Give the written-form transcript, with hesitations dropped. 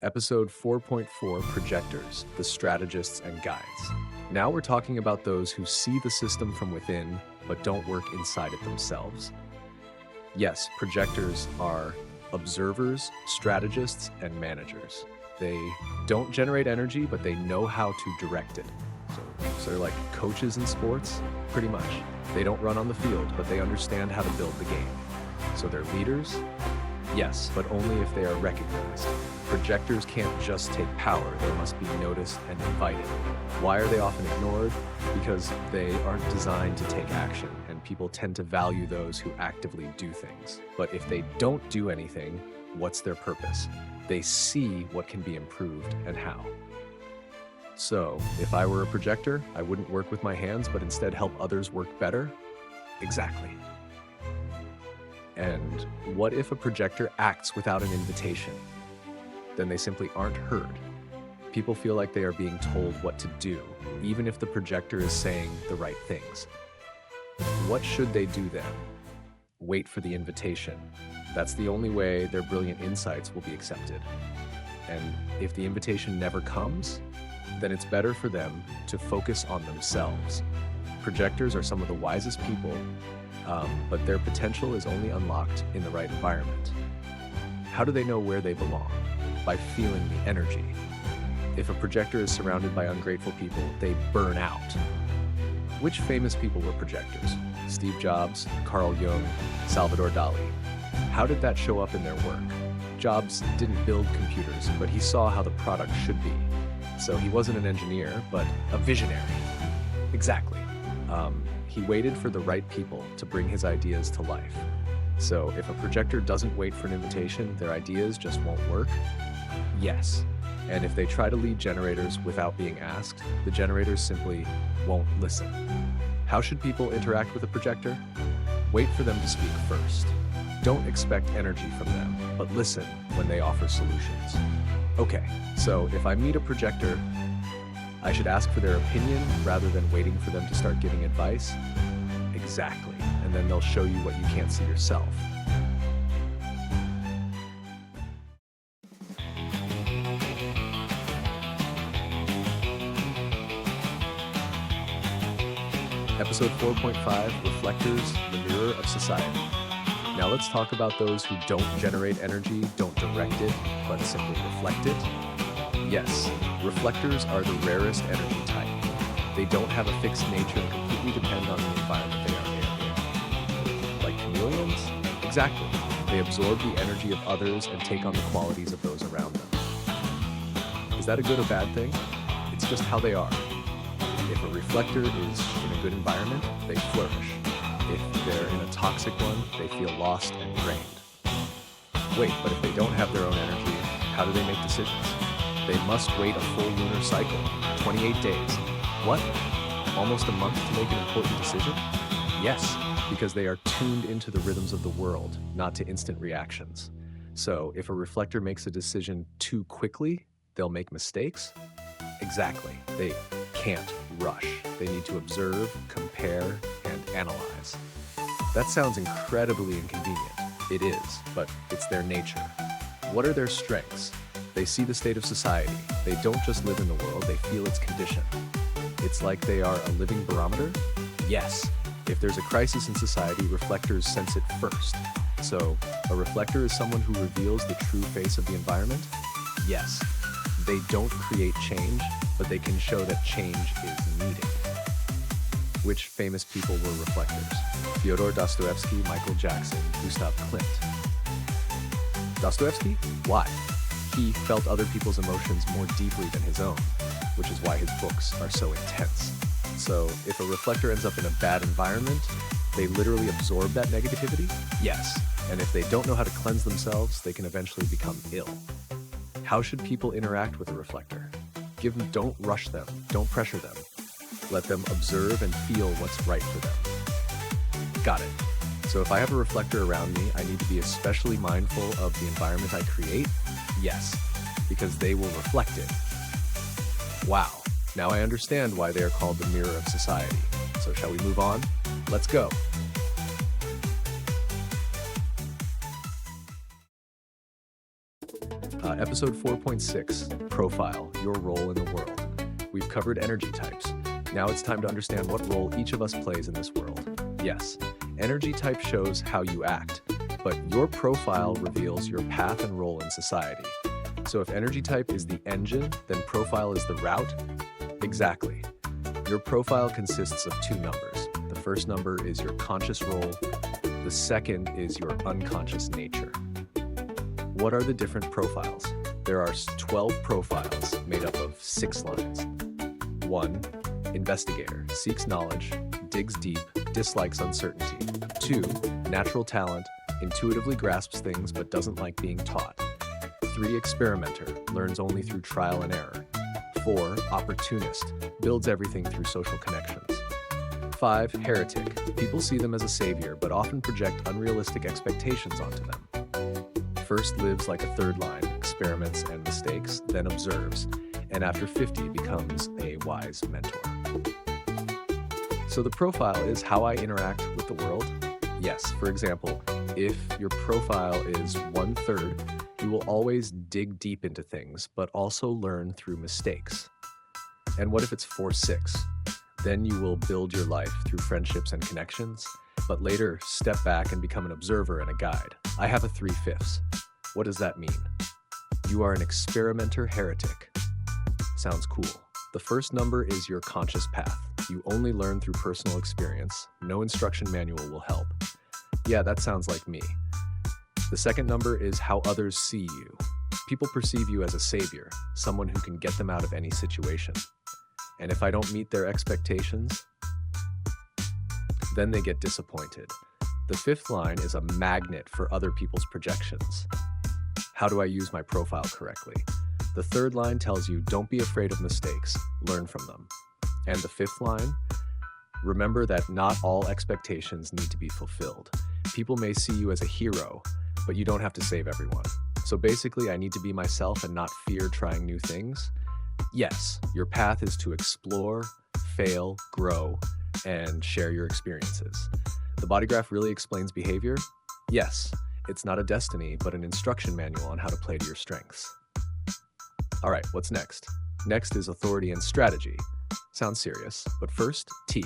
Episode 4.4 Projectors, the Strategists and Guides. Now we're talking about those who see the system from within but don't work inside it themselves. Yes, projectors are observers, strategists, and managers. They don't generate energy, but they know how to direct it. So they're like coaches in sports, pretty much. They don't run on the field, but they understand how to build the game. So they're leaders? Yes, but only if they are recognized. Projectors can't just take power, they must be noticed and invited. Why are they often ignored? Because they aren't designed to take action, and people tend to value those who actively do things. But if they don't do anything, what's their purpose? They see what can be improved and how. So, if I were a projector, I wouldn't work with my hands, but instead help others work better? Exactly. And what if a projector acts without an invitation? Then they simply aren't heard. People feel like they are being told what to do, even if the projector is saying the right things. What should they do then? Wait for the invitation. That's the only way their brilliant insights will be accepted. And if the invitation never comes, then it's better for them to focus on themselves. Projectors are some of the wisest people, but their potential is only unlocked in the right environment. How do they know where they belong? By feeling the energy. If a projector is surrounded by ungrateful people, they burn out. Which famous people were projectors? Steve Jobs, Carl Jung, Salvador Dali. How did that show up in their work? Jobs didn't build computers, but he saw how the product should be. So he wasn't an engineer, but a visionary. Exactly. He waited for the right people to bring his ideas to life. So if a projector doesn't wait for an invitation, their ideas just won't work? Yes. And if they try to lead generators without being asked, the generators simply won't listen. How should people interact with a projector? Wait for them to speak first. Don't expect energy from them, but listen when they offer solutions. Okay, so if I meet a projector, I should ask for their opinion rather than waiting for them to start giving advice? Exactly, and then they'll show you what you can't see yourself. Episode 4.5, Reflectors, the Mirror of Society. Now let's talk about those who don't generate energy, don't direct it, but simply reflect it. Yes, reflectors are the rarest energy type. They don't have a fixed nature and completely depend on the environment they are in. Like chameleons? Exactly. They absorb the energy of others and take on the qualities of those around them. Is that a good or bad thing? It's just how they are. If a reflector is in a good environment, they flourish. If they're in a toxic one, they feel lost and drained. Wait, but if they don't have their own energy, how do they make decisions? They must wait a full lunar cycle, 28 days. What? Almost a month to make an important decision? Yes, because they are tuned into the rhythms of the world, not to instant reactions. So if a reflector makes a decision too quickly, they'll make mistakes? Exactly. They can't rush. They need to observe, compare, and analyze. That sounds incredibly inconvenient. It is, but it's their nature. What are their strengths? They see the state of society. They don't just live in the world, they feel its condition. It's like they are a living barometer? Yes. If there's a crisis in society, reflectors sense it first. So, a reflector is someone who reveals the true face of the environment? Yes. They don't create change, but they can show that change is needed. Which famous people were reflectors? Fyodor Dostoevsky, Michael Jackson, Gustav Klimt. Dostoevsky? Why? He felt other people's emotions more deeply than his own, which is why his books are so intense. So, if a reflector ends up in a bad environment, they literally absorb that negativity? Yes. And if they don't know how to cleanse themselves, they can eventually become ill. How should people interact with a reflector? Don't rush them, don't pressure them. Let them observe and feel what's right for them. Got it. So if I have a reflector around me, I need to be especially mindful of the environment I create? Yes, because they will reflect it. Wow, now I understand why they are called the mirror of society. So shall we move on? Let's go. Episode 4.6, Profile, Your Role in the World. We've covered energy types. Now it's time to understand what role each of us plays in this world. Yes, energy type shows how you act, but your profile reveals your path and role in society. So if energy type is the engine, then profile is the route? Exactly. Your profile consists of two numbers. The first number is your conscious role. The second is your unconscious nature. What are the different profiles? There are 12 profiles made up of 6 lines. 1. Investigator, seeks knowledge, digs deep, dislikes uncertainty. 2. Natural talent, intuitively grasps things but doesn't like being taught. 3. Experimenter, learns only through trial and error. 4. Opportunist, builds everything through social connections. 5. Heretic, people see them as a savior but often project unrealistic expectations onto them. First lives like a third line, experiments and mistakes, then observes, and after 50 becomes a wise mentor. So the profile is how I interact with the world? Yes, for example, if your profile is 1/3, you will always dig deep into things, but also learn through mistakes. And what if it's 4/6? Then you will build your life through friendships and connections, but later step back and become an observer and a guide. I have a 3/5. What does that mean? You are an experimenter heretic. Sounds cool. The first number is your conscious path. You only learn through personal experience. No instruction manual will help. Yeah, that sounds like me. The second number is how others see you. People perceive you as a savior, someone who can get them out of any situation. And if I don't meet their expectations, then they get disappointed. The 5th line is a magnet for other people's projections. How do I use my profile correctly? The 3rd line tells you don't be afraid of mistakes, learn from them. And the 5th line, remember that not all expectations need to be fulfilled. People may see you as a hero, but you don't have to save everyone. So basically, I need to be myself and not fear trying new things. Yes, your path is to explore, fail, grow, and share your experiences. The BodyGraph really explains behavior? Yes, it's not a destiny, but an instruction manual on how to play to your strengths. All right, what's next? Next is authority and strategy. Sounds serious, but first, T.